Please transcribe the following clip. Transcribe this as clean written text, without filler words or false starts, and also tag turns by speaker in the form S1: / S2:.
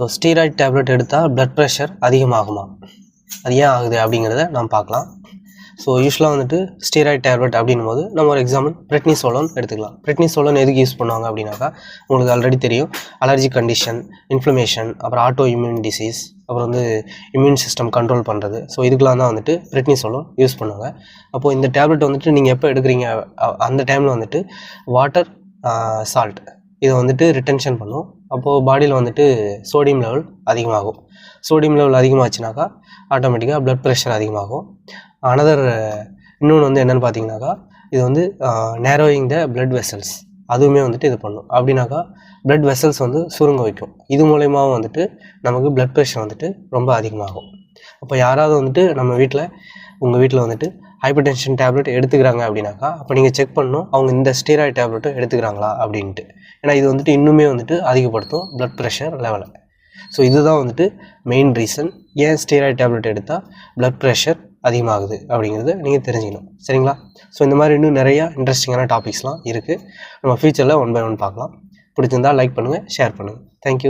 S1: So steroid tablet எடுத்தால் blood pressure அதிகமாகுமா, அது ஏன் ஆகுது அப்படிங்கிறத நாம் பார்க்கலாம். ஸோ யூஸ்வலாக வந்துட்டு ஸ்டீராய்டு டேப்லெட் அப்படின்னும் போது நம்ம ஒரு எக்ஸாம்பிள் பிரெட்னிசோலோன் எடுத்துக்கலாம். பிரெட்னிசோலோன் எதுக்கு யூஸ் பண்ணுவாங்க அப்படின்னாக்கா, உங்களுக்கு ஆல்ரெடி தெரியும், அலர்ஜி கண்டிஷன், இன்ஃப்ளமேஷன், அப்புறம் ஆட்டோ இம்யூன் டிசீஸ், அப்புறம் வந்து இம்யூன் சிஸ்டம் கண்ட்ரோல் பண்ணுறது. ஸோ இதுக்கெலாம் தான் வந்துட்டு பிரெட்னிசோலோன் யூஸ் பண்ணுவாங்க. அப்போது இந்த டேப்லெட் வந்துட்டு நீங்கள் எப்போ எடுக்கிறீங்க அந்த டைமில் வந்துட்டு வாட்டர் சால்ட் இதை வந்துட்டு ரிட்டென்ஷன் பண்ணும். அப்போது பாடியில் வந்துட்டு சோடியம் லெவல் அதிகமாகும். சோடியம் லெவல் அதிகமாச்சுனாக்கா ஆட்டோமேட்டிக்காக ப்ளட் ப்ரெஷர் அதிகமாகும். அனதர் இன்னொன்று வந்து என்னென்னு பார்த்தீங்கன்னாக்கா, இது வந்து நேரோயிங் த பிளட் வெசல்ஸ், அதுவுமே வந்துட்டு இது பண்ணும். அப்படின்னாக்கா பிளட் வெசல்ஸ் வந்து சுருங்க வைக்கும். இது மூலயமாவும் வந்துட்டு நமக்கு பிளட் ப்ரெஷர் வந்துட்டு ரொம்ப அதிகமாகும். அப்போ யாராவது வந்துட்டு நம்ம வீட்டில், உங்கள் வீட்டில் வந்துட்டு ஹைப்பர் டென்ஷன் டேப்லெட் எடுத்துக்கிறாங்க அப்படின்னாக்கா, அப்போ நீங்கள் செக் பண்ணணும் அவங்க இந்த ஸ்டீராய்டு டேப்லெட்டும் எடுத்துக்கிறாங்களா அப்படின்ட்டு. ஏன்னா இது வந்துட்டு இன்னுமே வந்துட்டு அதிகப்படுத்தும் பிளட் ப்ரெஷர் லெவலை. ஸோ இதுதான் வந்துட்டு மெயின் ரீசன் ஏன் ஸ்டீராய்டு டேப்லெட் எடுத்தால் பிளட் ப்ரெஷர் அதிகமாகுது அப்படிங்கிறது நீங்கள் தெரிஞ்சுக்கணும். சரிங்களா? ஸோ இந்த மாதிரி இன்னும் நிறையா இன்ட்ரெஸ்டிங்கான டாபிக்ஸ்லாம் இருக்குது. நம்ம ஃபியூச்சரில் 1 by 1 பார்க்கலாம். பிடிச்சிருந்தால் லைக் பண்ணுங்கள், ஷேர் பண்ணுங்கள். தேங்க்யூ.